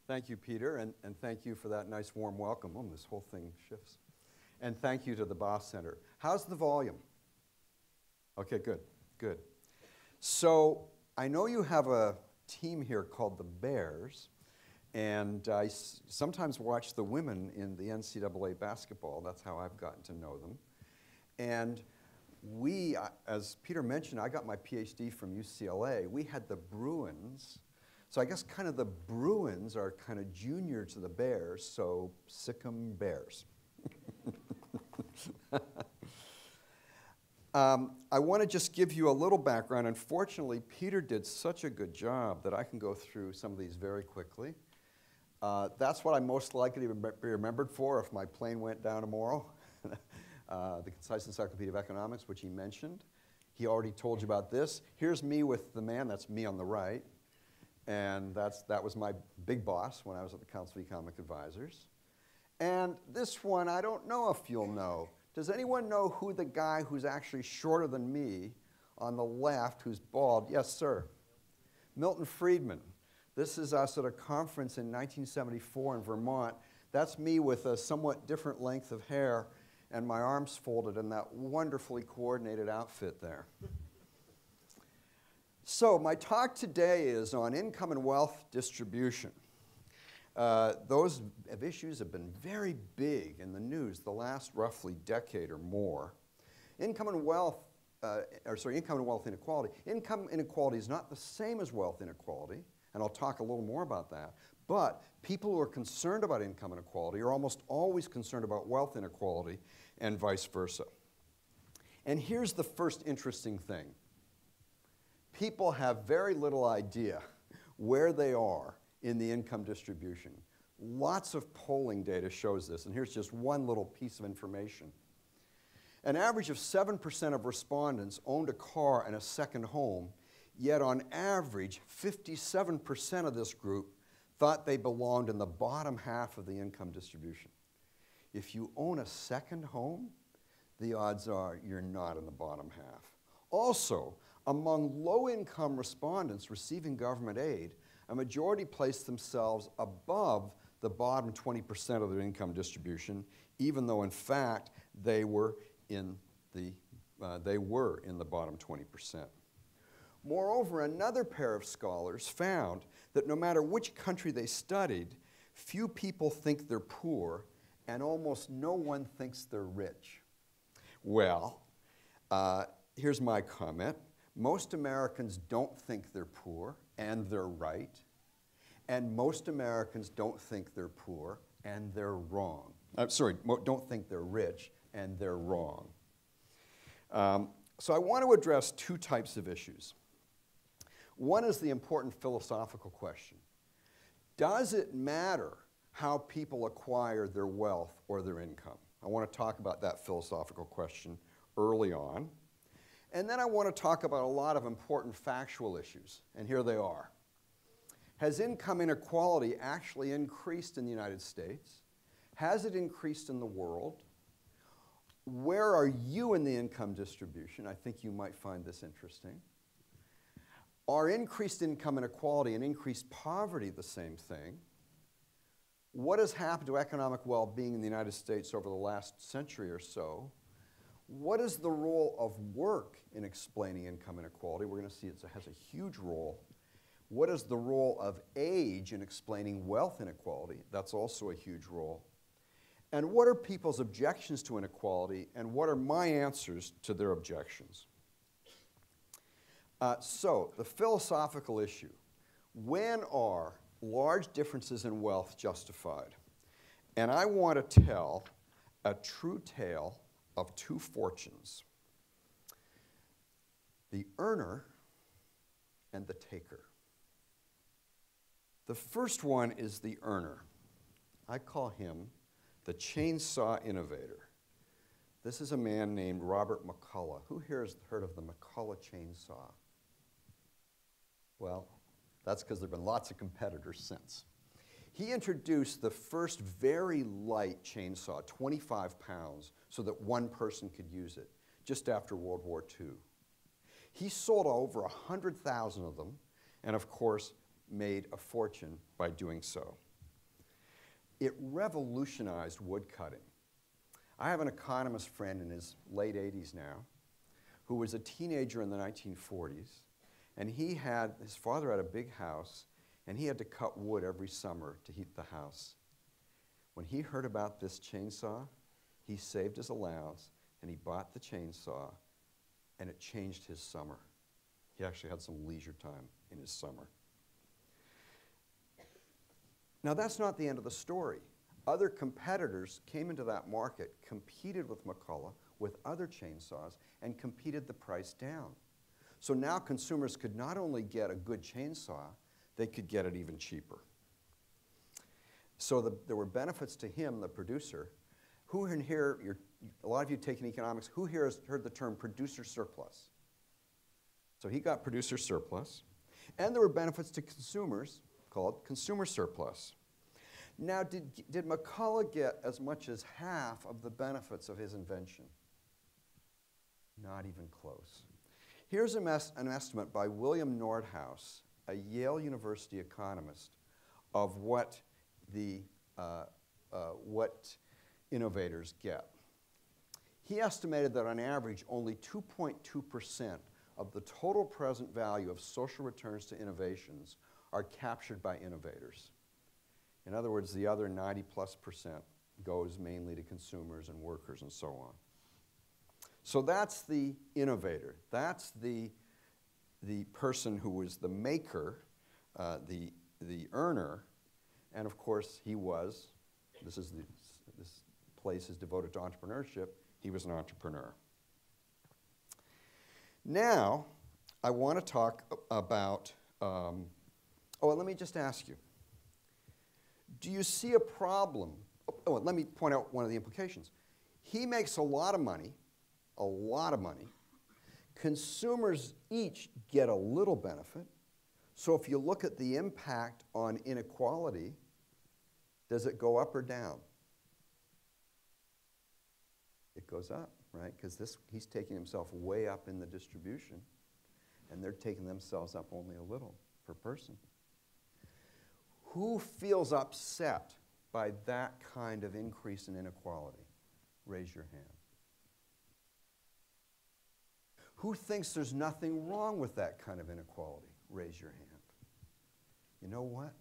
Thank you, Peter, and thank you for that nice warm welcome. Oh, this whole thing shifts. And thank you to the Baugh Center. How's the volume? Okay, good, good. So I know you have a team here called the Bears, and I sometimes watch the women in the NCAA basketball. That's how I've gotten to know them. And we, as Peter mentioned, I got my PhD from UCLA. We had the Bruins. So I guess kind of the Bruins are kind of junior to the Bears, so sic 'em Bears. I want to just give you a little background. Unfortunately, Peter did such a good job that I can go through some of these very quickly. That's what I'm most likely to be remembered for if my plane went down tomorrow. The Concise Encyclopedia of Economics, which he mentioned. He already told you about this. Here's me with the man. That's me on the right. And that was my big boss when I was at the Council of Economic Advisors. And this one, I don't know if you'll know. Does anyone know who the guy who's actually shorter than me on the left, who's bald? Yes, sir. Milton Friedman. This is us at a conference in 1974 in Vermont. That's me with a somewhat different length of hair and my arms folded in that wonderfully coordinated outfit there. So my talk today is on income and wealth distribution. Those issues have been very big in the news the last roughly decade or more. Income and wealth inequality. Income inequality is not the same as wealth inequality, and I'll talk a little more about that. But people who are concerned about income inequality are almost always concerned about wealth inequality and vice versa. And here's the first interesting thing. People have very little idea where they are in the income distribution. Lots of polling data shows this, and here's just one little piece of information. An average of 7% of respondents owned a car and a second home, yet on average, 57% of this group thought they belonged in the bottom half of the income distribution. If you own a second home, the odds are you're not in the bottom half. Also, among low-income respondents receiving government aid, a majority placed themselves above the bottom 20% of their income distribution, even though in fact they were in the bottom 20%. Moreover, another pair of scholars found that no matter which country they studied, few people think they're poor, and almost no one thinks they're rich. Well, here's my comment. Most Americans don't think they're poor, and they're right. And most Americans don't think they're poor, and they're wrong. Don't think they're rich, and they're wrong. So I want to address two types of issues. One is the important philosophical question. Does it matter how people acquire their wealth or their income? I want to talk about that philosophical question early on. And then I want to talk about a lot of important factual issues, and here they are. Has income inequality actually increased in the United States? Has it increased in the world? Where are you in the income distribution? I think you might find this interesting. Are increased income inequality and increased poverty the same thing? What has happened to economic well-being in the United States over the last century or so? What is the role of work in explaining income inequality? We're going to see it has a huge role. What is the role of age in explaining wealth inequality? That's also a huge role. And what are people's objections to inequality, and what are my answers to their objections? So, the philosophical issue. When are large differences in wealth justified? And I want to tell a true tale of two fortunes. The earner and the taker. The first one is the earner. I call him the chainsaw innovator. This is a man named Robert McCulloch. Who here has heard of the McCulloch chainsaw? Well, that's because there have been lots of competitors since. He introduced the first very light chainsaw, 25 pounds, so that one person could use it, just after World War II. He sold over 100,000 of them, and of course, made a fortune by doing so. it revolutionized wood cutting. I have an economist friend in his late 80s now who was a teenager in the 1940s, and his father had a big house, and he had to cut wood every summer to heat the house. When he heard about this chainsaw, he saved his allowance, and he bought the chainsaw, and it changed his summer. He actually had some leisure time in his summer. Now, that's not the end of the story. Other competitors came into that market, competed with McCulloch, with other chainsaws, and competed the price down. So now consumers could not only get a good chainsaw, they could get it even cheaper. So there were benefits to him, the producer. Who in here, a lot of you taking economics, who here has heard the term producer surplus? So he got producer surplus. And there were benefits to consumers called consumer surplus. Now, did McCulloch get as much as half of the benefits of his invention? Not even close. Here's an estimate by William Nordhaus, a Yale University economist, of what innovators get. He estimated that on average, only 2.2% of the total present value of social returns to innovations are captured by innovators. In other words, the other 90+% goes mainly to consumers and workers and so on. So that's the innovator. That's the person who was the maker, the earner, and of course he was, this place is devoted to entrepreneurship, he was an entrepreneur. Now, I want to talk about, let me just ask you, do you see a problem? Let me point out one of the implications. He makes a lot of money. Consumers each get a little benefit. So if you look at the impact on inequality, does it go up or down? It goes up, right? Because he's taking himself way up in the distribution, and they're taking themselves up only a little per person. Who feels upset by that kind of increase in inequality? Raise your hand. Who thinks there's nothing wrong with that kind of inequality? Raise your hand. You know what?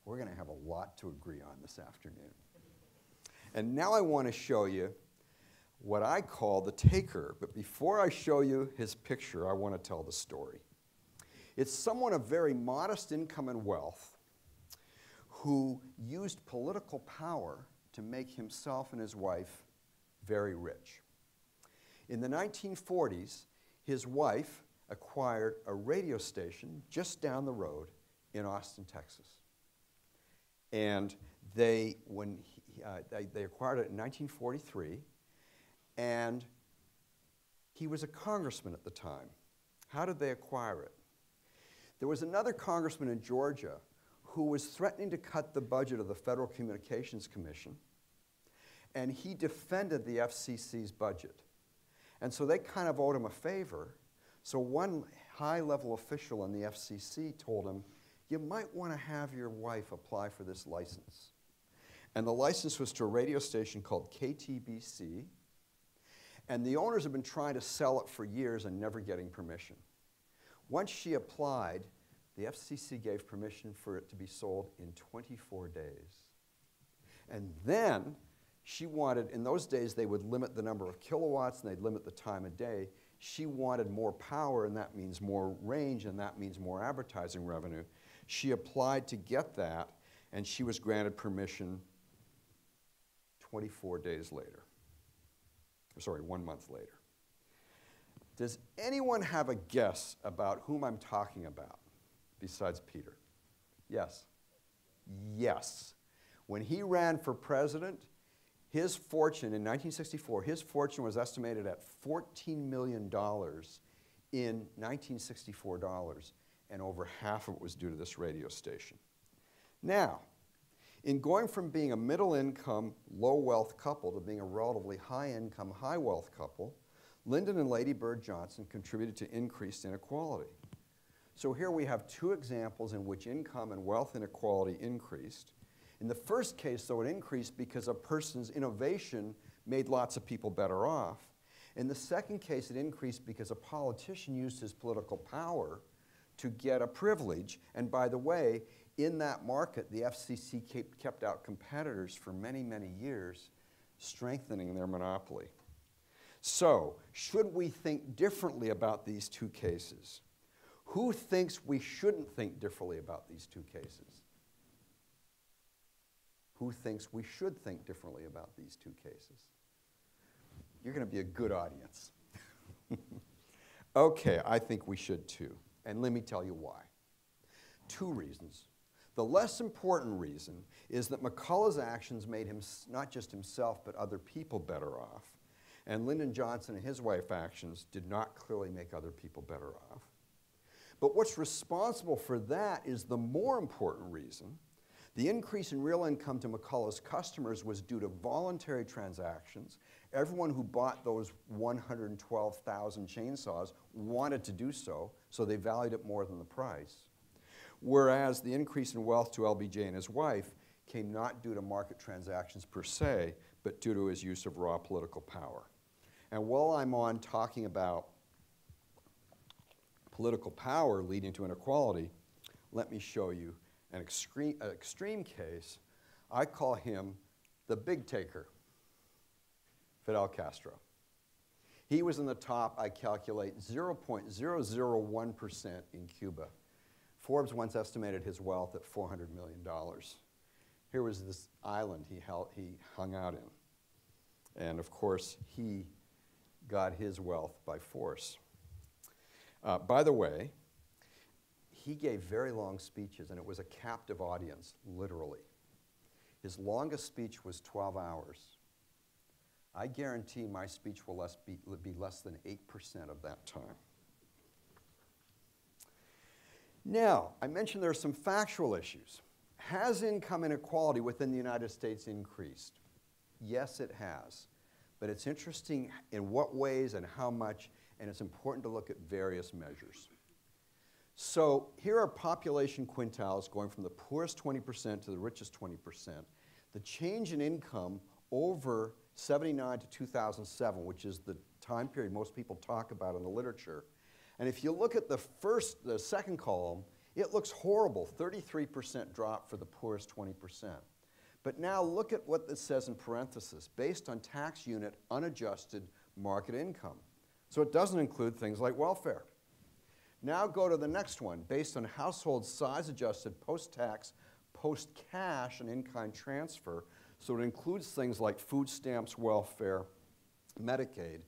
We're going to have a lot to agree on this afternoon. And now I want to show you what I call the taker. But before I show you his picture, I want to tell the story. It's someone of very modest income and wealth who used political power to make himself and his wife very rich. In the 1940s, his wife acquired a radio station just down the road in Austin, Texas. And they acquired it in 1943, and he was a congressman at the time. How did they acquire it? There was another congressman in Georgia who was threatening to cut the budget of the Federal Communications Commission, and he defended the FCC's budget. And so they kind of owed him a favor. So one high-level official in the FCC told him, you might want to have your wife apply for this license. And the license was to a radio station called KTBC, and the owners have been trying to sell it for years and never getting permission. Once she applied, the FCC gave permission for it to be sold in 24 days. And then she wanted, in those days they would limit the number of kilowatts and they'd limit the time of day. She wanted more power, and that means more range, and that means more advertising revenue. She applied to get that, and she was granted permission 24 days later. Sorry, 1 month later. Does anyone have a guess about whom I'm talking about besides Peter? Yes. Yes. When he ran for president, his fortune in 1964, his fortune was estimated at $14 million in 1964 dollars, and over half of it was due to this radio station. Now, in going from being a middle-income, low-wealth couple to being a relatively high-income, high-wealth couple, Lyndon and Lady Bird Johnson contributed to increased inequality. So here we have two examples in which income and wealth inequality increased, In the first case, though, it increased because a person's innovation made lots of people better off. In the second case, it increased because a politician used his political power to get a privilege. And by the way, in that market, the FCC kept out competitors for many, many years, strengthening their monopoly. So, should we think differently about these two cases? Who thinks we shouldn't think differently about these two cases? Who thinks we should think differently about these two cases? You're going to be a good audience. Okay, I think we should too. And let me tell you why. Two reasons. The less important reason is that McCullough's actions made him, not just himself, but other people better off. And Lyndon Johnson and his wife's actions did not clearly make other people better off. But what's responsible for that is the more important reason. The increase in real income to McCullough's customers was due to voluntary transactions. Everyone who bought those 112,000 chainsaws wanted to do so, so they valued it more than the price. Whereas the increase in wealth to LBJ and his wife came not due to market transactions per se, but due to his use of raw political power. And while I'm on talking about political power leading to inequality, let me show you an extreme case. I call him the big taker, Fidel Castro. He was in the top, I calculate, 0.001% in Cuba. Forbes once estimated his wealth at $400 million. Here was this island he hung out in. And of course, he got his wealth by force. By the way, he gave very long speeches, and it was a captive audience, literally. His longest speech was 12 hours. I guarantee my speech will be less than 8% of that time. Now, I mentioned there are some factual issues. Has income inequality within the United States increased? Yes, it has. But it's interesting in what ways and how much, and it's important to look at various measures. So here are population quintiles going from the poorest 20% to the richest 20%. The change in income over 79 to 2007, which is the time period most people talk about in the literature. And if you look at the second column, it looks horrible, 33% drop for the poorest 20%. But now look at what this says in parentheses, based on tax unit unadjusted market income. So it doesn't include things like welfare. Now go to the next one, based on household size adjusted post-tax, post-cash, and in-kind transfer. So it includes things like food stamps, welfare, Medicaid.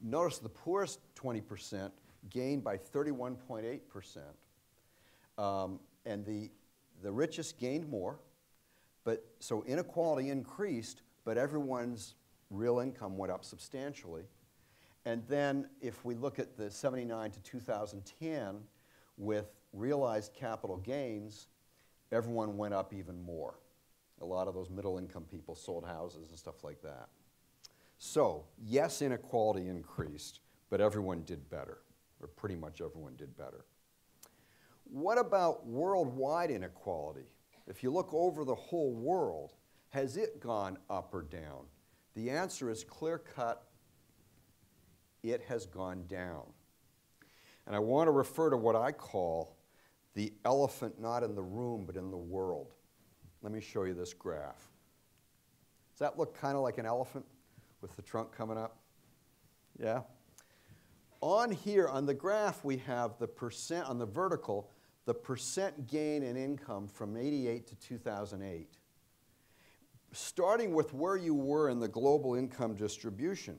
Notice the poorest 20% gained by 31.8%. And the richest gained more. So inequality increased, but everyone's real income went up substantially. And then if we look at the 79 to 2010 with realized capital gains, everyone went up even more. A lot of those middle income people sold houses and stuff like that. So yes, inequality increased, but everyone did better, or pretty much everyone did better. What about worldwide inequality? If you look over the whole world, has it gone up or down? The answer is clear-cut. It has gone down. And I want to refer to what I call the elephant not in the room but in the world. Let me show you this graph. Does that look kind of like an elephant with the trunk coming up? Yeah? On here, on the graph, we have the percent, on the vertical, the percent gain in income from 88 to 2008. Starting with where you were in the global income distribution.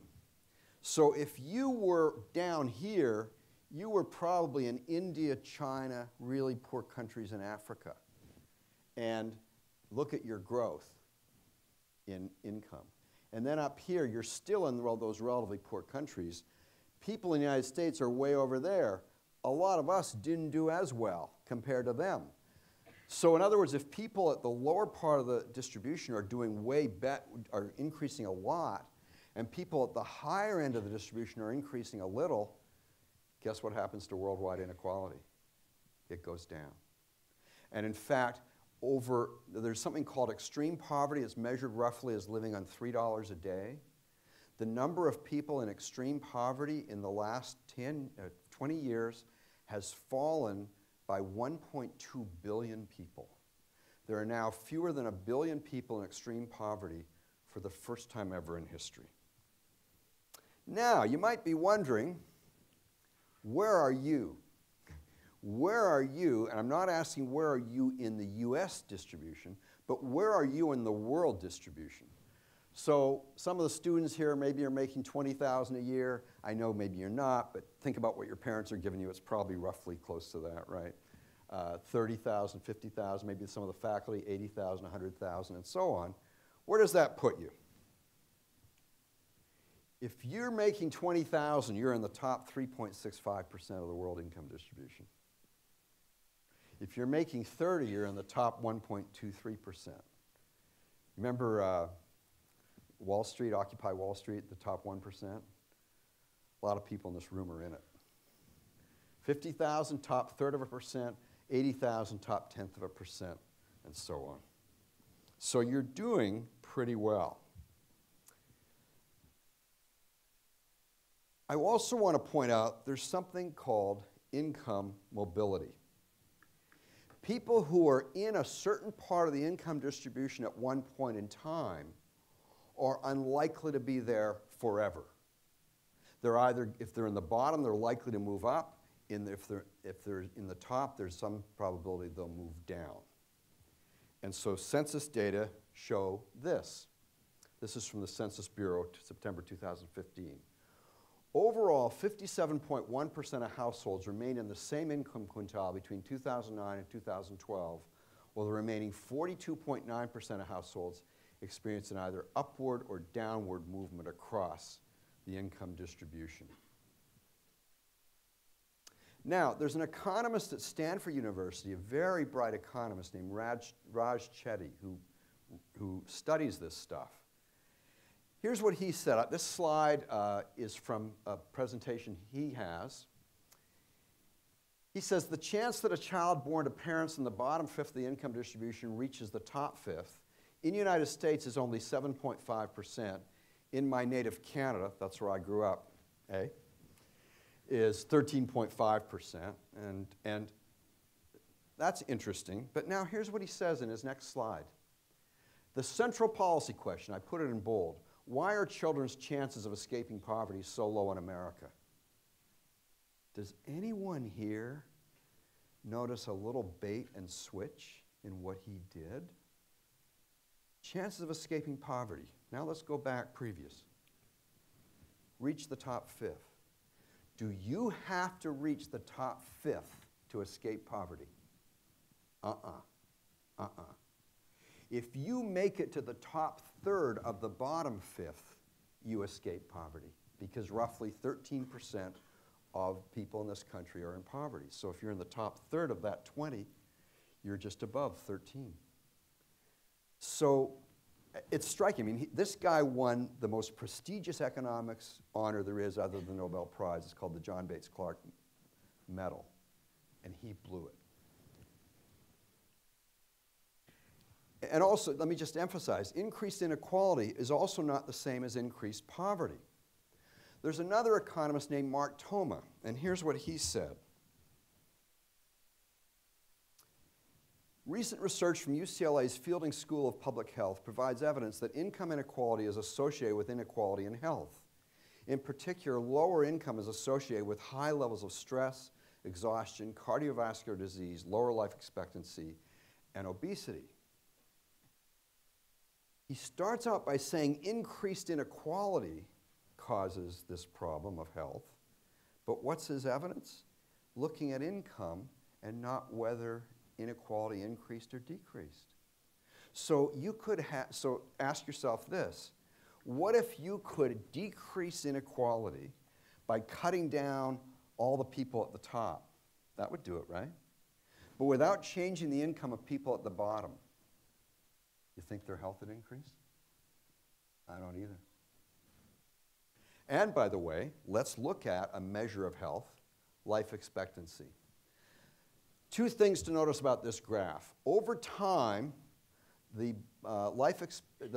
So if you were down here, you were probably in India, China, really poor countries in Africa. And look at your growth in income. And then up here, you're still in those relatively poor countries. People in the United States are way over there. A lot of us didn't do as well compared to them. So in other words, if people at the lower part of the distribution are doing are increasing a lot, and people at the higher end of the distribution are increasing a little, guess what happens to worldwide inequality? It goes down. And in fact, there's something called extreme poverty. It's measured roughly as living on $3 a day. The number of people in extreme poverty in the last 20 years has fallen by 1.2 billion people. There are now fewer than 1 billion people in extreme poverty for the first time ever in history. Now, you might be wondering, where are you? Where are you, and I'm not asking where are you in the US distribution, but where are you in the world distribution? So some of the students here, maybe you're making $20,000 a year. I know maybe you're not, but think about what your parents are giving you. It's probably roughly close to that, right? 30,000, 50,000, maybe some of the faculty, 80,000, 100,000, and so on. Where does that put you? If you're making 20,000, you're in the top 3.65% of the world income distribution. If you're making 30, you're in the top 1.23%. Remember Wall Street, Occupy Wall Street, the top 1%? A lot of people in this room are in it. 50,000, top third of a percent, 80,000, top tenth of a percent, and so on. So you're doing pretty well. I also want to point out there's something called income mobility. People who are in a certain part of the income distribution at one point in time are unlikely to be there forever. They're either, if they're in the bottom, they're likely to move up. If they're in the top, there's some probability they'll move down. And so census data show this. This is from the Census Bureau, September 2015. Overall, 57.1% of households remained in the same income quintile between 2009 and 2012, while the remaining 42.9% of households experienced an either upward or downward movement across the income distribution. Now, there's an economist at Stanford University, a very bright economist named Raj Chetty, who studies this stuff. Here's what he said. This slide is from a presentation he has. He says, the chance that a child born to parents in the bottom fifth of the income distribution reaches the top fifth in the United States is only 7.5%. In my native Canada, that's where I grew up, is 13.5%. And that's interesting. But now here's what he says in his next slide. The central policy question, I put it in bold, why are children's chances of escaping poverty so low in America? Does anyone here notice a little bait and switch in what he did? Chances of escaping poverty. Now let's go back previous. Reach the top fifth. Do you have to reach the top fifth to escape poverty? If you make it to the top third of the bottom fifth, you escape poverty, because roughly 13% of people in this country are in poverty. So if you're in the top third of that 20, you're just above 13. So it's striking. I mean, this guy won the most prestigious economics honor there is other than the Nobel Prize. It's called the John Bates Clark Medal, and he blew it. And also, let me just emphasize, increased inequality is also not the same as increased poverty. There's another economist named Mark Thoma, and here's what he said. Recent research from UCLA's Fielding School of Public Health provides evidence that income inequality is associated with inequality in health. In particular, lower income is associated with high levels of stress, exhaustion, cardiovascular disease, lower life expectancy, and obesity. He starts out by saying increased inequality causes this problem of health, but what's his evidence? Looking at income and not whether inequality increased or decreased. So you could so ask yourself this, what if you could decrease inequality by cutting down all the people at the top? That would do it, right? But without changing the income of people at the bottom, you think their health would increase? I don't either. And by the way, let's look at a measure of health, life expectancy. Two things to notice about this graph. Over time, the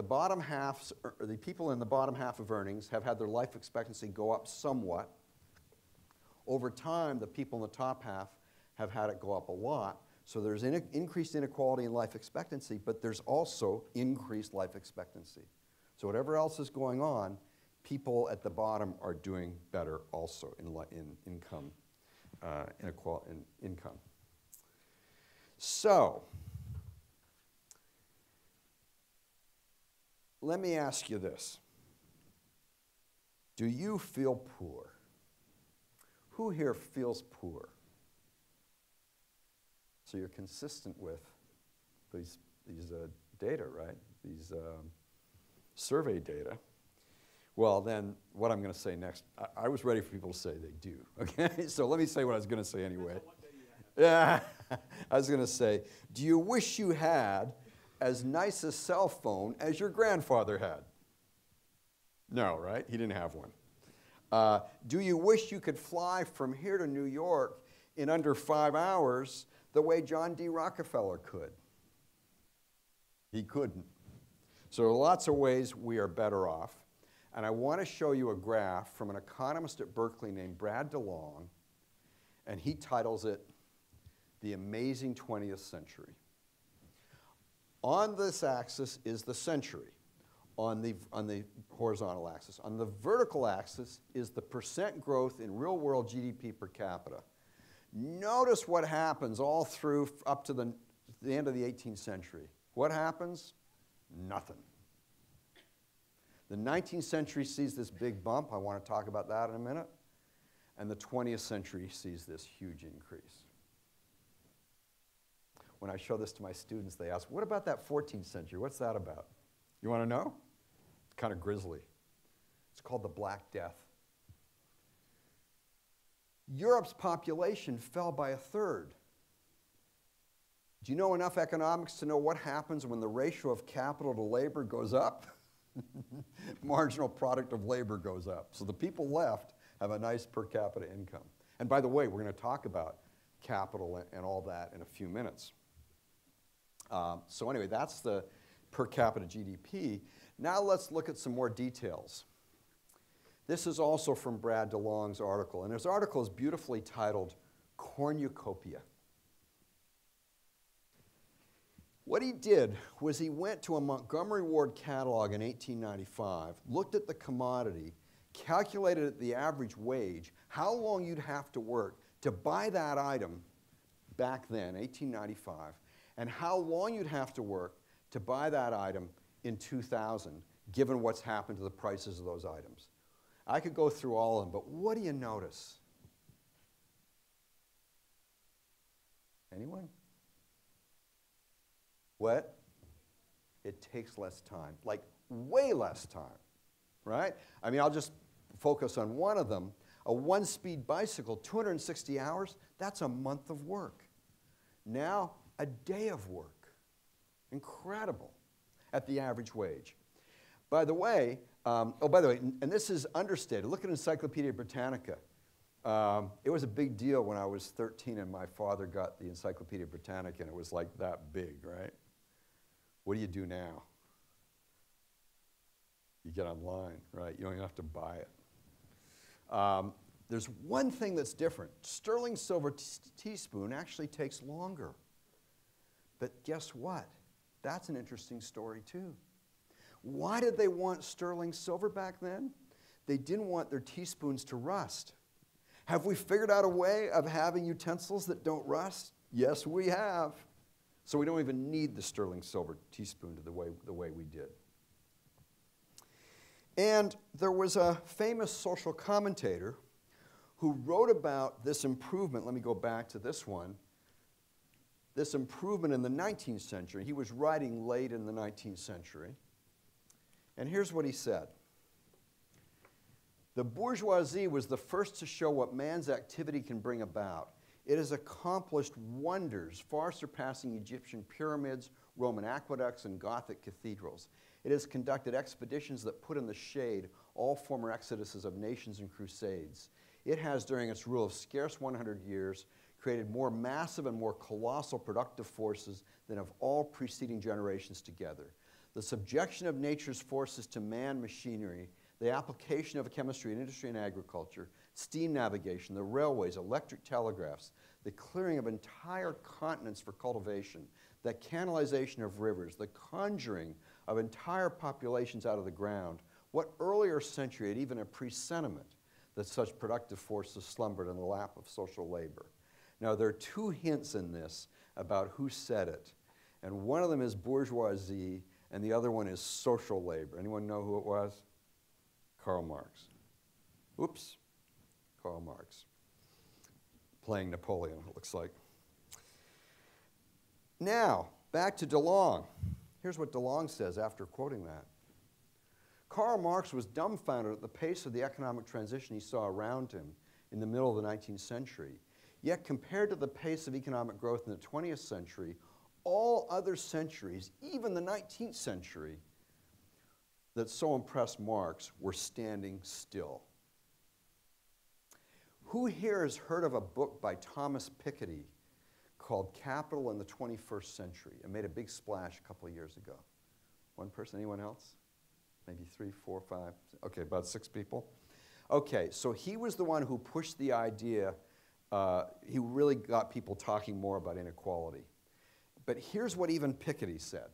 bottom half, or the people in the bottom half of earnings have had their life expectancy go up somewhat. Over time, the people in the top half have had it go up a lot. So there's increased inequality in life expectancy, but there's also increased life expectancy. So whatever else is going on, people at the bottom are doing better also in income, income. So, let me ask you this. Do you feel poor? Who here feels poor? So you're consistent with these data, right? These survey data. Well, then what I'm going to say next, I was ready for people to say they do, okay? So let me say what I was going to say anyway. Yeah, I was going to say, do you wish you had as nice a cell phone as your grandfather had? No, right? He didn't have one. Do you wish you could fly from here to New York in under 5 hours the way John D. Rockefeller could? He couldn't. So there are lots of ways we are better off. And I want to show you a graph from an economist at Berkeley named Brad DeLong, and he titles it The Amazing 20th Century. On this axis is the century, on the horizontal axis. On the vertical axis is the percent growth in real-world GDP per capita. Notice what happens all through up to the end of the 18th century. What happens? Nothing. The 19th century sees this big bump. I want to talk about that in a minute. And the 20th century sees this huge increase. When I show this to my students, they ask, what about that 14th century? What's that about? You want to know? It's kind of grisly. It's called the Black Death. Europe's population fell by 1/3. Do you know enough economics to know what happens when the ratio of capital to labor goes up? Marginal product of labor goes up. So the people left have a nice per capita income. And by the way, we're going to talk about capital and all that in a few minutes. So anyway, that's the per capita GDP. Now let's look at some more details. This is also from Brad DeLong's article, and his article is beautifully titled Cornucopia. What he did was he went to a Montgomery Ward catalog in 1895, looked at the commodity, calculated at the average wage, how long you'd have to work to buy that item back then, 1895, and how long you'd have to work to buy that item in 2000, given what's happened to the prices of those items. I could go through all of them, but what do you notice? Anyone? What? It takes less time, like way less time, right? I mean, I'll just focus on one of them. A one-speed bicycle, 260 hours, that's a month of work. Now, a day of work. Incredible at the average wage. By the way, and this is understated. Look at Encyclopedia Britannica. It was a big deal when I was 13 and my father got the Encyclopedia Britannica and it was like that big, right? What do you do now? You get online, right? You don't even have to buy it. There's one thing that's different. Sterling silver teaspoon actually takes longer. But guess what? That's an interesting story too. Why did they want sterling silver back then? They didn't want their teaspoons to rust. Have we figured out a way of having utensils that don't rust? Yes, we have. So we don't even need the sterling silver teaspoon the way we did. And there was a famous social commentator who wrote about this improvement. Let me go back to this one. This improvement in the 19th century. He was writing late in the 19th century. And here's what he said. The bourgeoisie was the first to show what man's activity can bring about. It has accomplished wonders far surpassing Egyptian pyramids, Roman aqueducts, and Gothic cathedrals. It has conducted expeditions that put in the shade all former exoduses of nations and crusades. It has, during its rule of scarce 100 years, created more massive and more colossal productive forces than of all preceding generations together. The subjection of nature's forces to man machinery, the application of chemistry in industry and agriculture, steam navigation, the railways, electric telegraphs, the clearing of entire continents for cultivation, the canalization of rivers, the conjuring of entire populations out of the ground. What earlier century had even a presentiment that such productive forces slumbered in the lap of social labor? Now, there are two hints in this about who said it, and one of them is bourgeoisie, and the other one is social labor. Anyone know who it was? Karl Marx. Oops, Karl Marx. Playing Napoleon, it looks like. Now, back to DeLong. Here's what DeLong says after quoting that. Karl Marx was dumbfounded at the pace of the economic transition he saw around him in the middle of the 19th century. Yet compared to the pace of economic growth in the 20th century, all other centuries, even the 19th century, that so impressed Marx were standing still. Who here has heard of a book by Thomas Piketty called Capital in the 21st Century? It made a big splash a couple of years ago. One person, anyone else? Maybe 3, 4, 5, okay, about 6 people. Okay, so he was the one who pushed the idea, he really got people talking more about inequality. But here's what even Piketty said.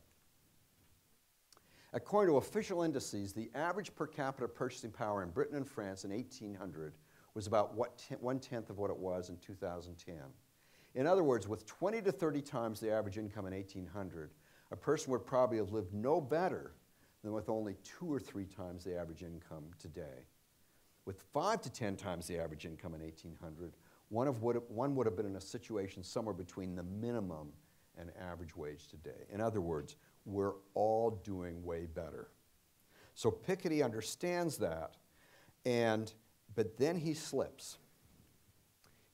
According to official indices, the average per capita purchasing power in Britain and France in 1800 was about 1/10 of what it was in 2010. In other words, with 20 to 30 times the average income in 1800, a person would probably have lived no better than with only 2 or 3 times the average income today. With 5 to 10 times the average income in 1800, one would have been in a situation somewhere between the minimum and average wage today. In other words, we're all doing way better. So Piketty understands that, but then he slips.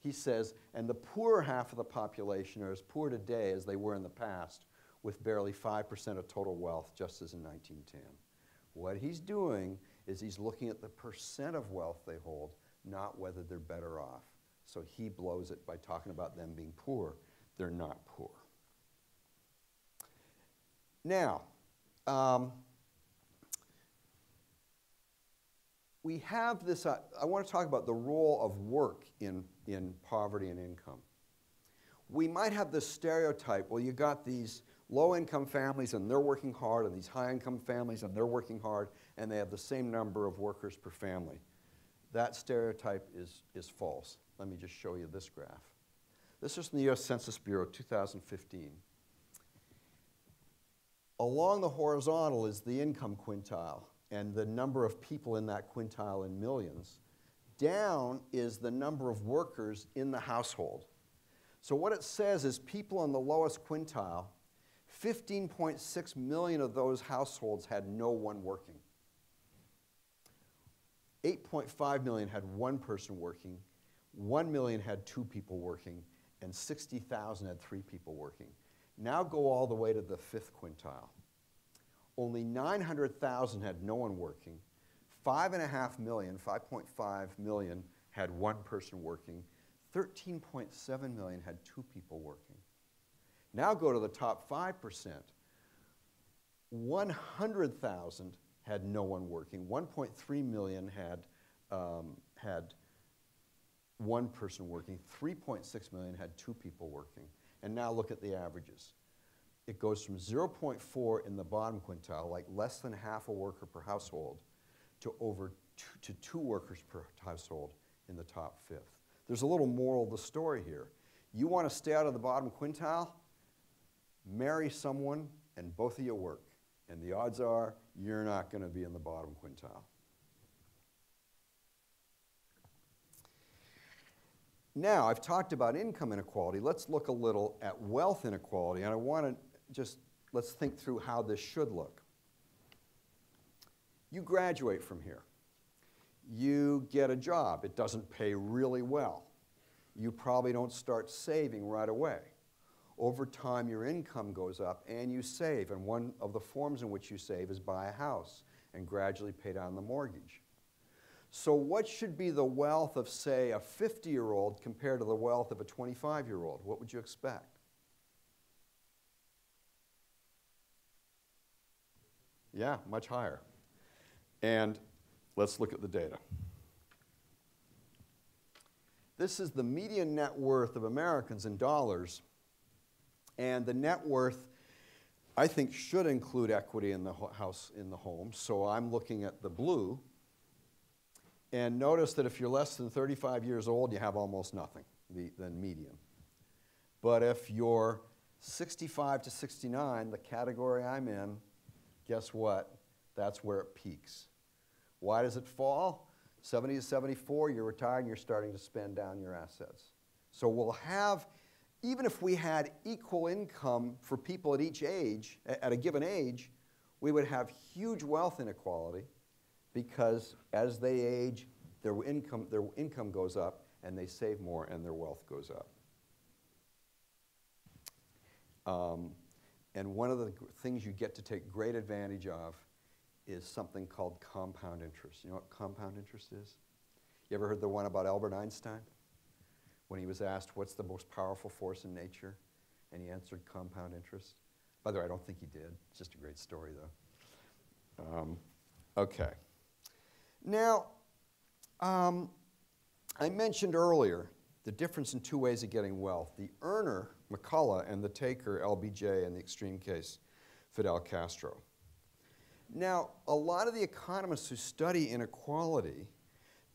He says, and the poorer half of the population are as poor today as they were in the past, with barely 5% of total wealth, just as in 1910. What he's doing is he's looking at the percent of wealth they hold, not whether they're better off. So he blows it by talking about them being poor. They're not poor. Now, we have this, I want to talk about the role of work in poverty and income. We might have this stereotype, well, you got these low-income families and they're working hard, and these high-income families and they're working hard, and they have the same number of workers per family. That stereotype is false. Let me just show you this graph. This is from the US Census Bureau, 2015. Along the horizontal is the income quintile and the number of people in that quintile in millions. Down is the number of workers in the household. So what it says is people on the lowest quintile, 15.6 million of those households had no one working. 8.5 million had one person working, 1 million had 2 people working, and 60,000 had 3 people working. Now go all the way to the 5th quintile. Only 900,000 had no one working, 5.5 million had one person working, 13.7 million had 2 people working. Now go to the top 5%. 100,000 had no one working, 1.3 million had one person working, 3.6 million had 2 people working. And now look at the averages. It goes from 0.4 in the bottom quintile, like less than half a worker per household, to over 2 workers per household in the top 5th. There's a little moral of the story here. You want to stay out of the bottom quintile? Marry someone and both of you work. And the odds are you're not going to be in the bottom quintile. Now, I've talked about income inequality. Let's look a little at wealth inequality, and I want to let's think through how this should look. You graduate from here. You get a job. It doesn't pay really well. You probably don't start saving right away. Over time, your income goes up and you save, and one of the forms in which you save is buy a house and gradually pay down the mortgage. So what should be the wealth of, say, a 50-year-old compared to the wealth of a 25-year-old? What would you expect? Yeah, much higher. And let's look at the data. This is the median net worth of Americans in dollars. And the net worth, I think, should include equity in the house, in the home. So I'm looking at the blue. And notice that if you're less than 35 years old, you have almost nothing, the median. But if you're 65 to 69, the category I'm in, guess what? That's where it peaks. Why does it fall? 70 to 74, you're retired and you're starting to spend down your assets. So we'll have, even if we had equal income for people at each age, at a given age, we would have huge wealth inequality because as they age, their income goes up and they save more and their wealth goes up. And one of the things you get to take great advantage of is something called compound interest. You know what compound interest is? You ever heard the one about Albert Einstein? When he was asked, what's the most powerful force in nature? And he answered compound interest. By the way, I don't think he did. It's just a great story, though. Okay. Now, I mentioned earlier the difference in two ways of getting wealth. The earner, McCullough, and the taker, LBJ, in the extreme case, Fidel Castro. Now, a lot of the economists who study inequality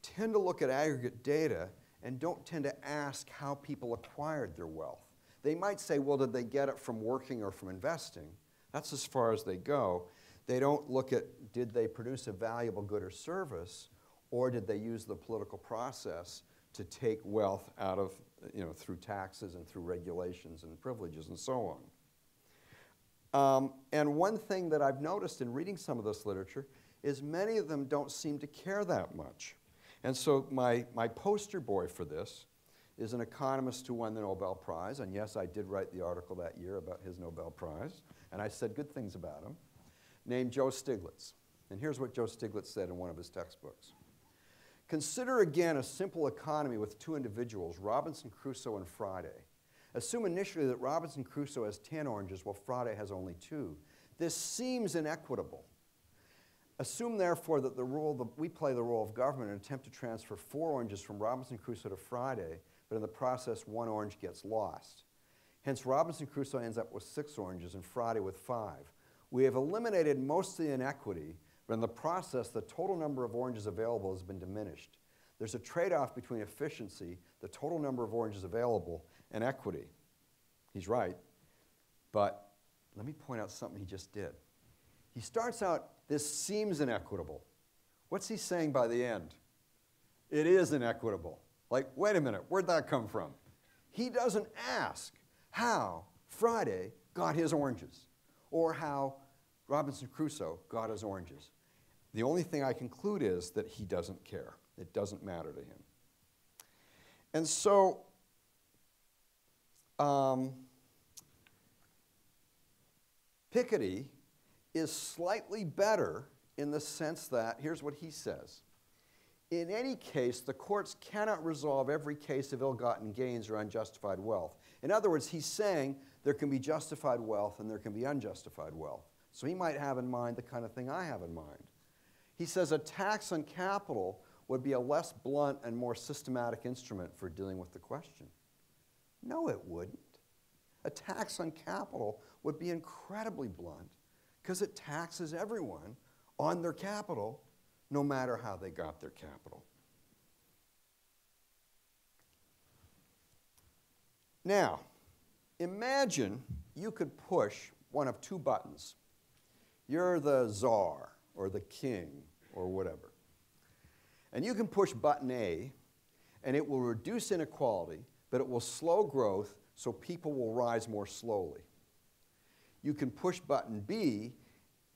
tend to look at aggregate data and don't tend to ask how people acquired their wealth. They might say, well, did they get it from working or from investing? That's as far as they go. They don't look at, did they produce a valuable good or service, or did they use the political process to take wealth out of, through taxes and through regulations and privileges and so on. And one thing that I've noticed in reading some of this literature is many of them don't seem to care that much. And so my poster boy for this is an economist who won the Nobel Prize, and yes, I did write the article that year about his Nobel Prize, and I said good things about him, named Joe Stiglitz. And here's what Joe Stiglitz said in one of his textbooks. Consider again a simple economy with two individuals, Robinson Crusoe and Friday. Assume initially that Robinson Crusoe has 10 oranges while Friday has only 2. This seems inequitable. Assume therefore that we play the role of government and attempt to transfer 4 oranges from Robinson Crusoe to Friday, but in the process 1 orange gets lost. Hence Robinson Crusoe ends up with 6 oranges and Friday with 5. We have eliminated most of the inequity, but in the process the total number of oranges available has been diminished. There's a trade-off between efficiency, the total number of oranges available, and equity. He's right, but let me point out something he just did. He starts out, this seems inequitable. What's he saying by the end? It is inequitable. Like, wait a minute, where'd that come from? He doesn't ask how Friday got his oranges or how Robinson Crusoe got his oranges. The only thing I conclude is that he doesn't care. It doesn't matter to him. And so, Piketty is slightly better in the sense that, here's what he says. In any case, the courts cannot resolve every case of ill-gotten gains or unjustified wealth. In other words, he's saying there can be justified wealth and there can be unjustified wealth. So he might have in mind the kind of thing I have in mind. He says a tax on capital would be a less blunt and more systematic instrument for dealing with the question. No, it wouldn't. A tax on capital would be incredibly blunt because it taxes everyone on their capital no matter how they got their capital. Now, imagine you could push one of 2 buttons. You're the czar or the king or whatever. And you can push button A, and it will reduce inequality, but it will slow growth so people will rise more slowly. You can push button B,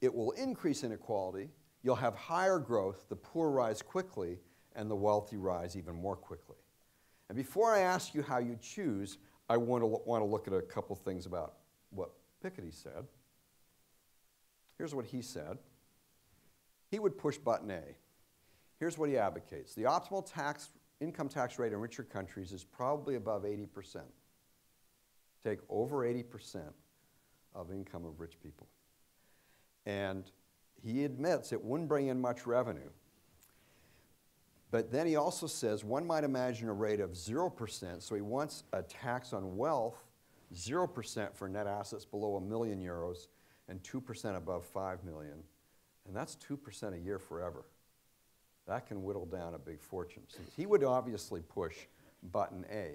it will increase inequality, you'll have higher growth, the poor rise quickly, and the wealthy rise even more quickly. And before I ask you how you choose, I want to look at a couple things about what Piketty said. Here's what he said. He would push button A. here's what he advocates. The optimal income tax rate in richer countries is probably above 80%. Take over 80% of income of rich people. And he admits it wouldn't bring in much revenue. But then he also says one might imagine a rate of 0%, so he wants a tax on wealth, 0% for net assets below €1 million and 2% above 5 million. And that's 2% a year forever. That can whittle down a big fortune. So he would obviously push button A.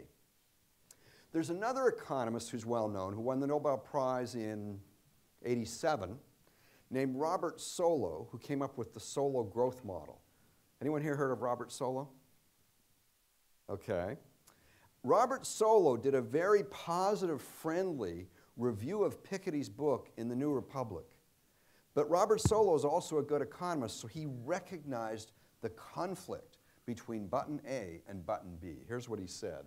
There's another economist who's well known who won the Nobel Prize in '87 named Robert Solow, who came up with the Solow growth model. Anyone here heard of Robert Solow? Okay. Robert Solow did a very positive, friendly review of Piketty's book in the New Republic. But Robert Solow is also a good economist, so he recognized the conflict between button A and button B. Here's what he said.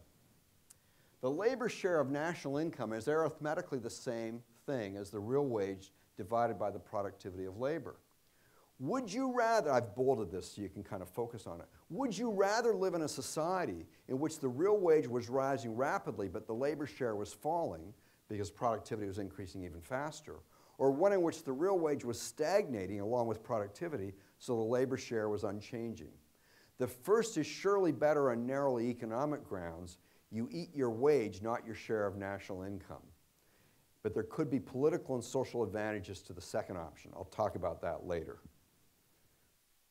The labor share of national income is arithmetically the same thing as the real wage divided by the productivity of labor. Would you rather, I've bolded this so you can kind of focus on it, would you rather live in a society in which the real wage was rising rapidly but the labor share was falling because productivity was increasing even faster, or one in which the real wage was stagnating along with productivity so the labor share was unchanging? The first is surely better on narrowly economic grounds. You eat your wage, not your share of national income. But there could be political and social advantages to the second option. I'll talk about that later.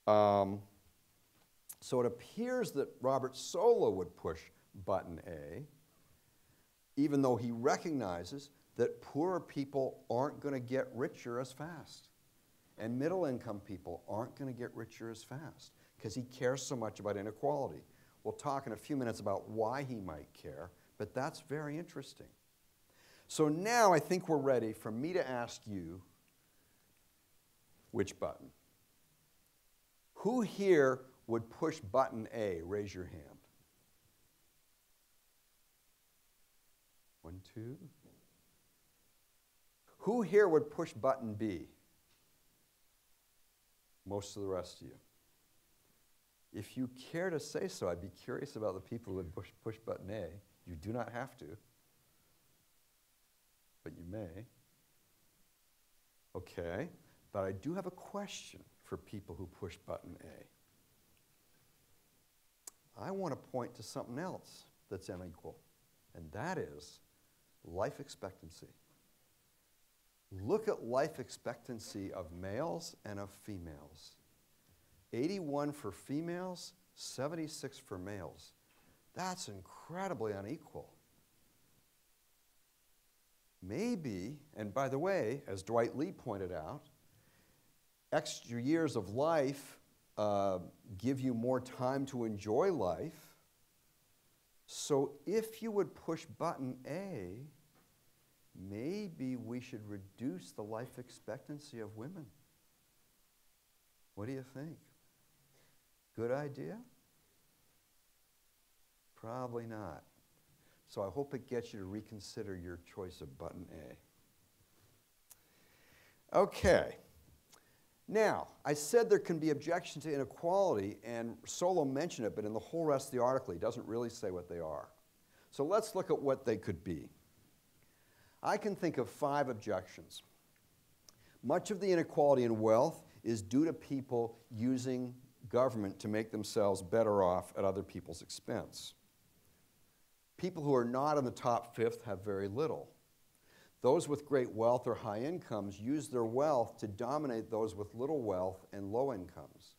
So it appears that Robert Solow would push button A, even though he recognizes that poorer people aren't going to get richer as fast. And middle-income people aren't going to get richer as fast because he cares so much about inequality. We'll talk in a few minutes about why he might care, but that's very interesting. So now I think we're ready for me to ask you which button. Who here would push button A? Raise your hand. 1, 2. Who here would push button B? Most of the rest of you. If you care to say so, I'd be curious about the people who would push button A. You do not have to, but you may. Okay, but I do have a question for people who push button A. I want to point to something else that's unequal, and that is life expectancy. Look at life expectancy of males and of females. 81 for females, 76 for males. That's incredibly unequal. Maybe, and by the way, as Dwight Lee pointed out, extra years of life give you more time to enjoy life. So if you would push button A, maybe we should reduce the life expectancy of women. What do you think? Good idea? Probably not. So I hope it gets you to reconsider your choice of button A. Okay. Now, I said there can be objection to inequality, and Solow mentioned it, but in the whole rest of the article, he doesn't really say what they are. So let's look at what they could be. I can think of 5 objections. Much of the inequality in wealth is due to people using government to make themselves better off at other people's expense. People who are not in the top fifth have very little. Those with great wealth or high incomes use their wealth to dominate those with little wealth and low incomes.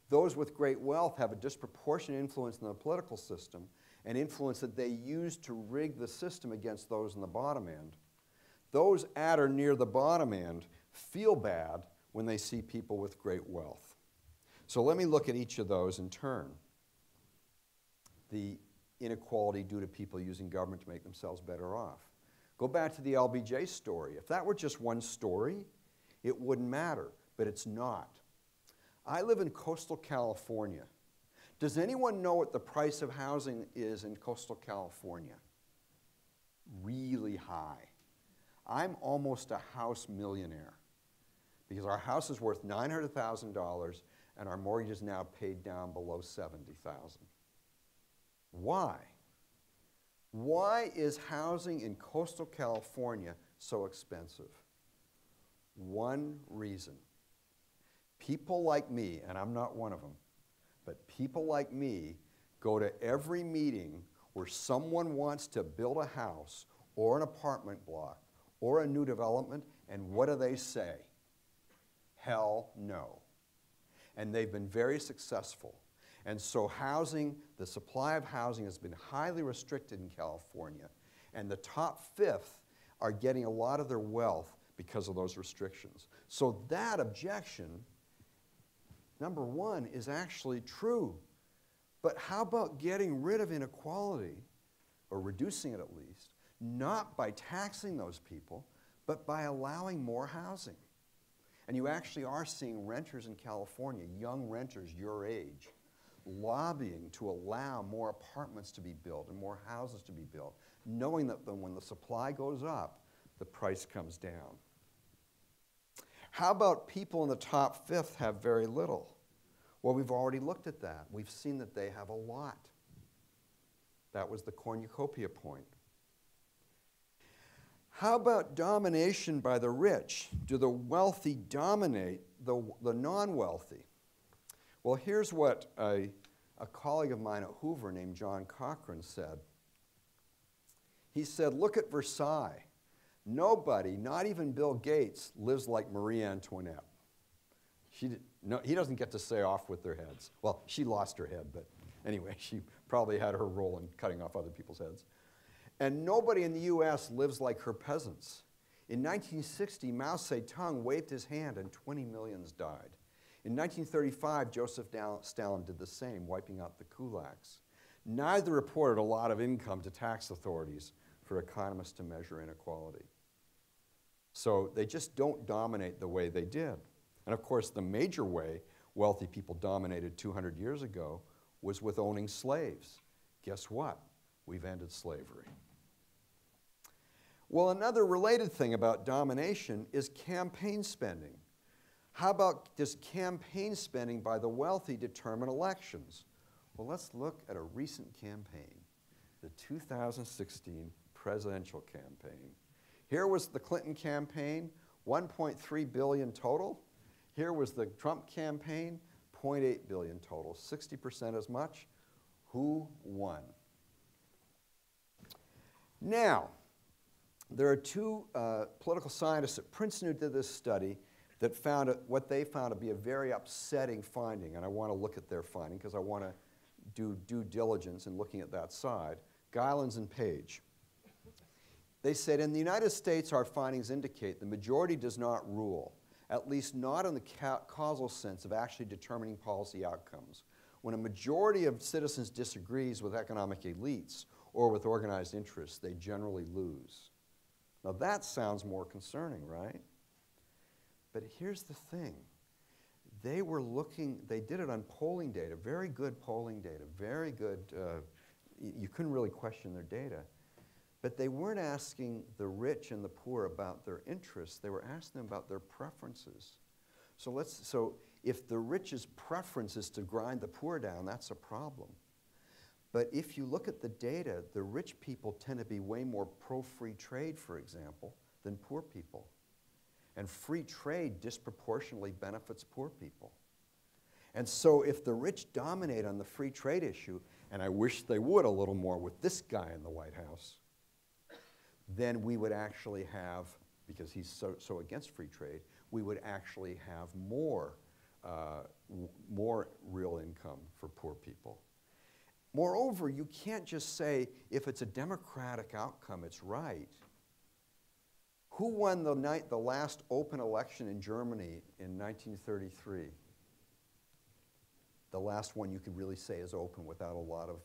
Those with great wealth have a disproportionate influence in the political system, an influence that they use to rig the system against those in the bottom end. Those at or near the bottom end feel bad when they see people with great wealth. So let me look at each of those in turn. The inequality due to people using government to make themselves better off. Go back to the LBJ story. If that were just one story, it wouldn't matter, but it's not. I live in coastal California. Does anyone know what the price of housing is in coastal California? Really high. I'm almost a house millionaire because our house is worth $900,000 and our mortgage is now paid down below $70,000. Why? Why is housing in coastal California so expensive? One reason. People like me, and I'm not one of them, but people like me go to every meeting where someone wants to build a house or an apartment block or a new development, and what do they say? Hell no. And they've been very successful. And so housing, the supply of housing has been highly restricted in California, and the top fifth are getting a lot of their wealth because of those restrictions. So that objection, number one, is actually true. But how about getting rid of inequality, or reducing it at least, not by taxing those people, but by allowing more housing? And you actually are seeing renters in California, young renters your age, lobbying to allow more apartments to be built and more houses to be built, knowing that when the supply goes up, the price comes down. How about people in the top fifth have very little? Well, we've already looked at that. We've seen that they have a lot. That was the cornucopia point. How about domination by the rich? Do the wealthy dominate the non-wealthy? Well, here's what a colleague of mine at Hoover named John Cochran said. He said, look at Versailles. Nobody, not even Bill Gates, lives like Marie Antoinette. He doesn't get to say off with their heads. Well, she lost her head, but anyway, she probably had her role in cutting off other people's heads. And nobody in the US lives like her peasants. In 1960, Mao Zedong waved his hand and 20 million died. In 1935, Joseph Stalin did the same, wiping out the kulaks. Neither reported a lot of income to tax authorities for economists to measure inequality. So they just don't dominate the way they did. And of course, the major way wealthy people dominated 200 years ago was with owning slaves. Guess what? We've ended slavery. Well, another related thing about domination is campaign spending. How about does campaign spending by the wealthy determine elections? Well, let's look at a recent campaign, the 2016 presidential campaign. Here was the Clinton campaign, $1.3 billion total. Here was the Trump campaign, $0.8 billion total, 60% as much. Who won? Now, there are two political scientists at Princeton who did this study that found what they found to be a very upsetting finding, and I want to look at their finding because I want to do due diligence in looking at that side. Gilens and Page. They said, in the United States, our findings indicate the majority does not rule, at least not in the causal sense of actually determining policy outcomes. When a majority of citizens disagrees with economic elites or with organized interests, they generally lose. Now that sounds more concerning, right? But here's the thing. They did it on polling data, very good polling data, very good, you couldn't really question their data. But they weren't asking the rich and the poor about their interests, they were asking them about their preferences. So if the rich's preference is to grind the poor down, that's a problem. But if you look at the data, the rich people tend to be way more pro-free trade, for example, than poor people. And free trade disproportionately benefits poor people. And so if the rich dominate on the free trade issue, and I wish they would a little more with this guy in the White House, then we would actually have, because he's so against free trade, we would actually have more real income for poor people. Moreover, you can't just say if it's a democratic outcome, it's right. Who won the last open election in Germany in 1933? The last one you could really say is open without a lot of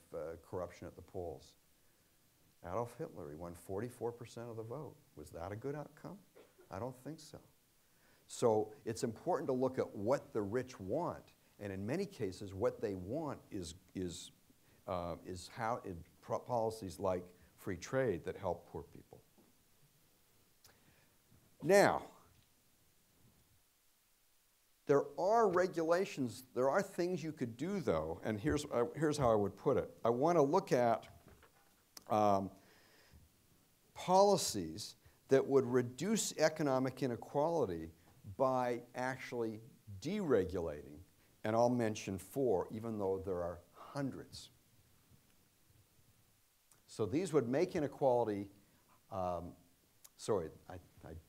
corruption at the polls. Adolf Hitler, he won 44% of the vote. Was that a good outcome? I don't think so. So it's important to look at what the rich want, and in many cases, what they want is how policies like free trade that help poor people. Now, There are regulations, there are things you could do though, and here's how I would put it. I want to look at policies that would reduce economic inequality by actually deregulating, and I'll mention 4, even though there are hundreds. So these would make inequality, sorry, I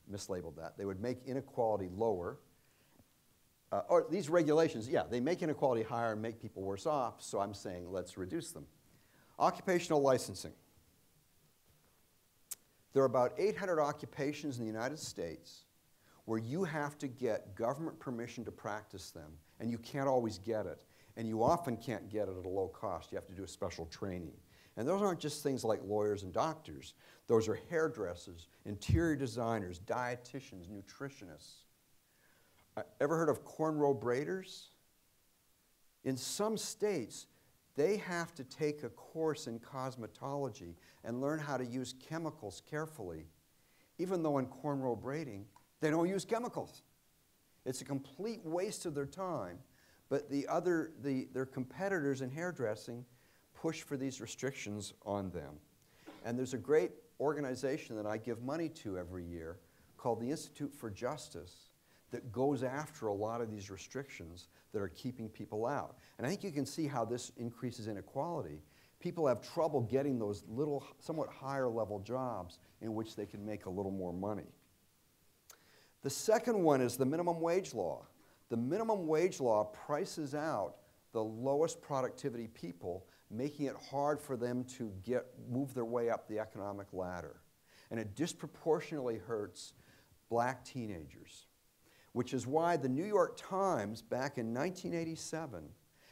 mislabeled that. They would make inequality lower. Or these regulations, yeah, they make inequality higher and make people worse off, so I'm saying let's reduce them. Occupational licensing. There are about 800 occupations in the United States where you have to get government permission to practice them, and you can't always get it. And you often can't get it at a low cost. You have to do a special training. And those aren't just things like lawyers and doctors. Those are hairdressers, interior designers, dietitians, nutritionists. Ever heard of cornrow braiders? In some states, they have to take a course in cosmetology and learn how to use chemicals carefully, even though in cornrow braiding, they don't use chemicals. It's a complete waste of their time, but their competitors in hairdressing push for these restrictions on them. And there's a great organization that I give money to every year called the Institute for Justice that goes after a lot of these restrictions that are keeping people out. And I think you can see how this increases inequality. People have trouble getting those little, somewhat higher level jobs in which they can make a little more money. The second one is the minimum wage law. The minimum wage law prices out the lowest productivity people, making it hard for them to move their way up the economic ladder. And it disproportionately hurts black teenagers, which is why the New York Times back in 1987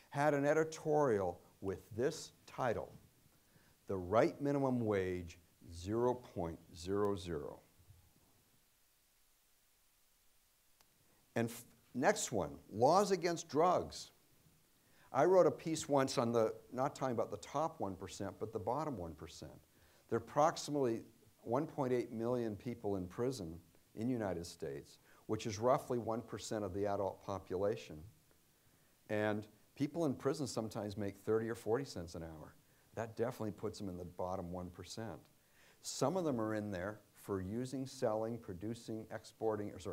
had an editorial with this title, "The Right Minimum Wage 0.00. And next one, laws against drugs. I wrote a piece once on not talking about the top 1%, but the bottom 1%. There are approximately 1.8 million people in prison in the United States, which is roughly 1% of the adult population. And people in prison sometimes make 30 or 40 cents an hour. That definitely puts them in the bottom 1%. Some of them are in there for using, selling, producing,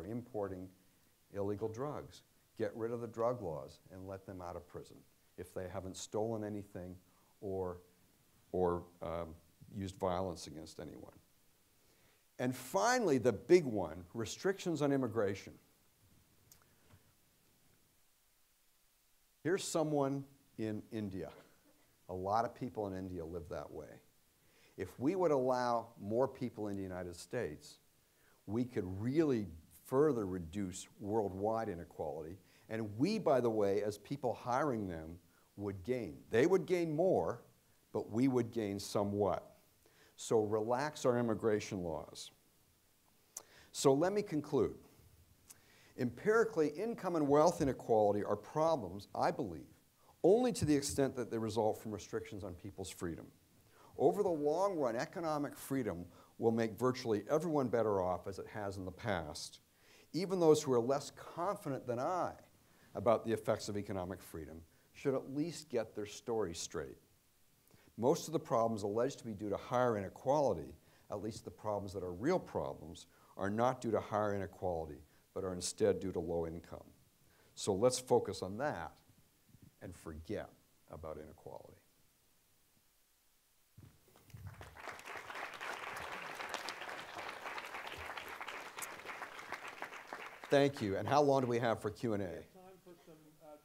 importing illegal drugs. Get rid of the drug laws and let them out of prison if they haven't stolen anything or used violence against anyone. And finally, the big one, restrictions on immigration. Here's someone in India. A lot of people in India live that way. If we would allow more people in the United States, we could really further reduce worldwide inequality. And we, by the way, as people hiring them, would gain. They would gain more, but we would gain somewhat. So relax our immigration laws. So let me conclude. Empirically, income and wealth inequality are problems, I believe, only to the extent that they result from restrictions on people's freedom. Over the long run, economic freedom will make virtually everyone better off, as it has in the past. Even those who are less confident than I about the effects of economic freedom should at least get their story straight. Most of the problems alleged to be due to higher inequality, at least the problems that are real problems, are not due to higher inequality, but are instead due to low income. So let's focus on that and forget about inequality. Thank you. And how long do we have for Q&A? We have time for some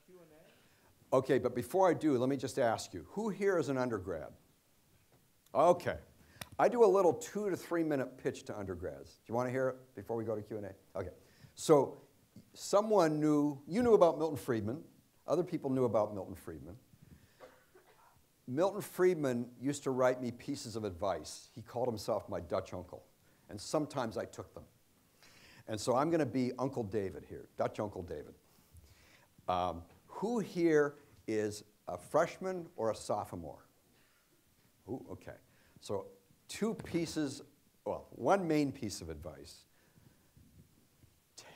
Q&A. Okay, but before I do, let me just ask you, who here is an undergrad? Okay. I do a little 2 to 3 minute pitch to undergrads. Do you want to hear it before we go to Q&A? Okay. So you knew about Milton Friedman. Other people knew about Milton Friedman. Milton Friedman used to write me pieces of advice. He called himself my Dutch uncle, and sometimes I took them. And so I'm going to be Uncle David here, Dutch Uncle David. Who here is a freshman or a sophomore? Ooh, okay. So one main piece of advice.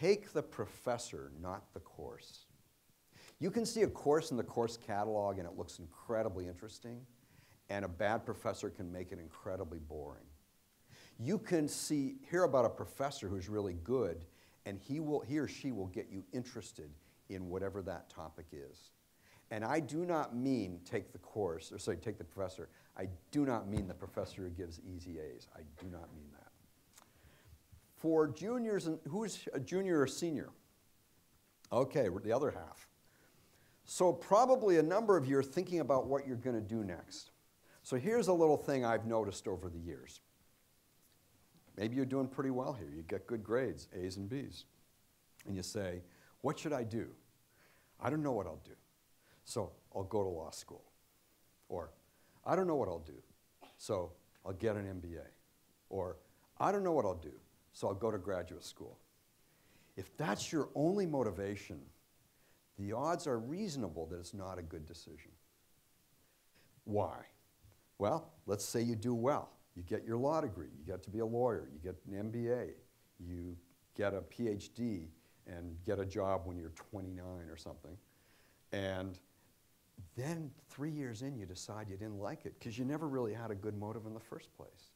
take the professor, not the course. You can see a course in the course catalog and it looks incredibly interesting, and a bad professor can make it incredibly boring. You can hear about a professor who's really good, and he or she will get you interested in whatever that topic is. And I do not mean take the course, or sorry, take the professor. I do not mean the professor who gives easy A's. I do not mean that. For juniors, who's a junior or senior? Okay, the other half. So probably a number of you are thinking about what you're going to do next. So here's a little thing I've noticed over the years. Maybe you're doing pretty well here. You get good grades, A's and B's. And you say, what should I do? I don't know what I'll do, so I'll go to law school. Or, I don't know what I'll do, so I'll get an MBA. Or, I don't know what I'll do, so I'll go to graduate school. If that's your only motivation, the odds are reasonable that it's not a good decision. Why? Well, let's say you do well. You get your law degree, you get to be a lawyer, you get an MBA, you get a PhD and get a job when you're 29 or something. And then 3 years in, you decide you didn't like it because you never really had a good motive in the first place.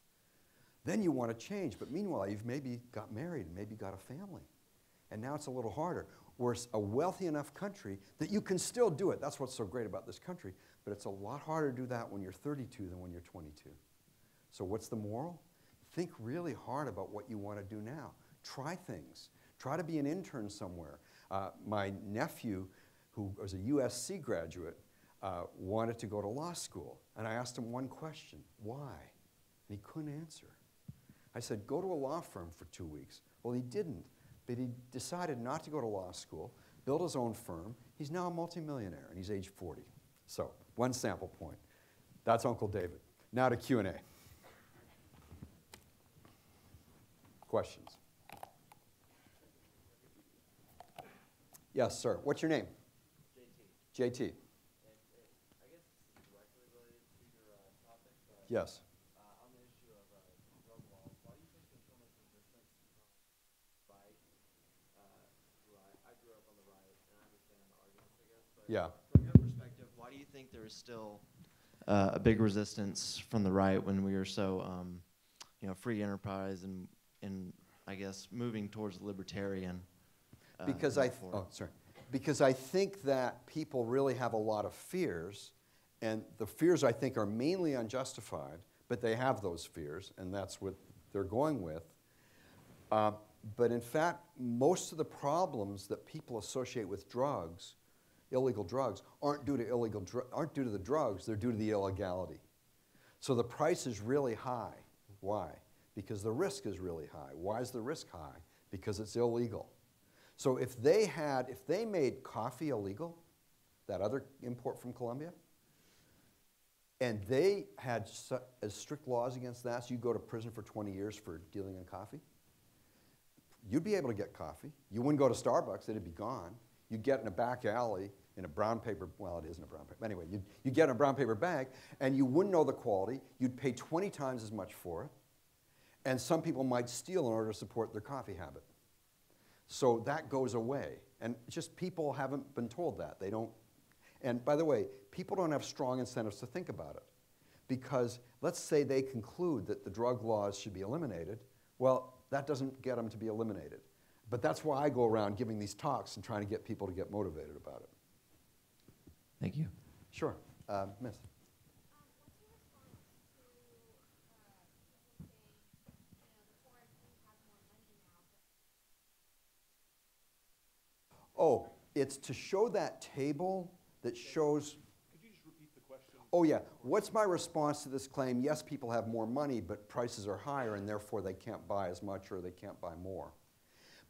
Then you want to change, but meanwhile, you've maybe got married and maybe got a family. And now it's a little harder. We're a wealthy enough country that you can still do it. That's what's so great about this country. But it's a lot harder to do that when you're 32 than when you're 22. So what's the moral? Think really hard about what you want to do now. Try things. Try to be an intern somewhere. My nephew, who was a USC graduate, wanted to go to law school. And I asked him one question, why? And he couldn't answer. I said, go to a law firm for 2 weeks. Well, he didn't, but he decided not to go to law school, built his own firm. He's now a multimillionaire, and he's age 40. So, one sample point. That's Uncle David. Now to Q&A. Questions? Yes, sir. What's your name? JT. JT. I guess this is directly related to your topic, but yes. On the issue of drug laws, why do you think there's so much resistance from right? I grew up on the right, and I understand the arguments, I guess, but yeah. From your perspective, why do you think there is still a big resistance from the right when we are so, free enterprise and I guess moving towards libertarian? Because Because I think that people really have a lot of fears, and the fears I think are mainly unjustified, but they have those fears, and that's what they're going with. But in fact, most of the problems that people associate with drugs, illegal drugs, aren't due to the drugs, they're due to the illegality. So the price is really high. Why? Because the risk is really high. Why is the risk high? Because it's illegal. So if they made coffee illegal, that other import from Colombia, and they had as strict laws against that, so you go to prison for 20 years for dealing in coffee, you'd be able to get coffee. You wouldn't go to Starbucks, it'd be gone. You'd get in a back alley in a brown paper, well, it isn't a brown paper, anyway, you'd get in a brown paper bag, and you wouldn't know the quality. You'd pay 20 times as much for it, and some people might steal in order to support their coffee habit. So that goes away, and just people haven't been told that. They don't, and by the way, people don't have strong incentives to think about it, because let's say they conclude that the drug laws should be eliminated. Well, that doesn't get them to be eliminated. But that's why I go around giving these talks and trying to get people to get motivated about it. Thank you. Sure. Miss. Oh, it's to show that table that shows. Could you just repeat the question? Oh, yeah. What's my response to this claim? Yes, people have more money, but prices are higher, and therefore they can't buy as much or they can't buy more.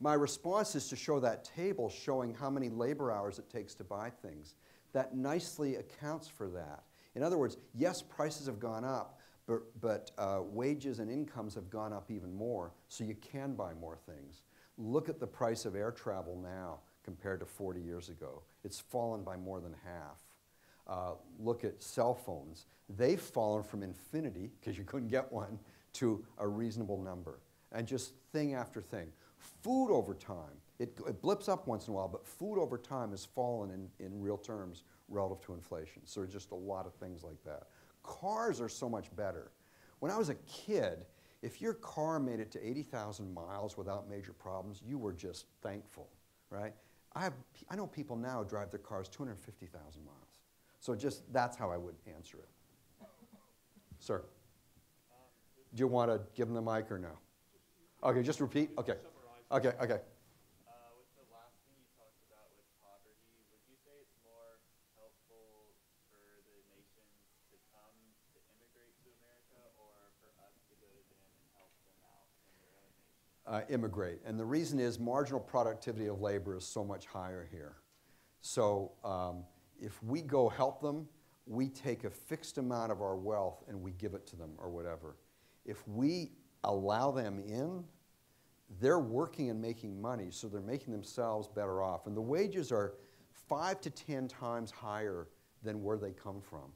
My response is to show that table showing how many labor hours it takes to buy things. That nicely accounts for that. In other words, yes, prices have gone up, but wages and incomes have gone up even more, so you can buy more things. Look at the price of air travel now compared to 40 years ago. It's fallen by more than half. Look at cell phones. They've fallen from infinity, because you couldn't get one, to a reasonable number. And just thing after thing. Food over time It blips up once in a while, but food over time has fallen in real terms relative to inflation. So there's just a lot of things like that. Cars are so much better. When I was a kid, if your car made it to 80,000 miles without major problems, you were just thankful, right? I know people now drive their cars 250,000 miles. So just, that's how I would answer it. Sir, do you want to give them the mic or no? Okay, just repeat, okay. Okay, okay. With the last thing you talked about with poverty, would you say it's more helpful for the nations to come to immigrate to America, or for us to go to them and help them out in their own nation? Immigrate. And the reason is marginal productivity of labor is so much higher here. So if we go help them, we take a fixed amount of our wealth and we give it to them or whatever. If we allow them in, they're working and making money, so they're making themselves better off. And the wages are 5 to 10 times higher than where they come from.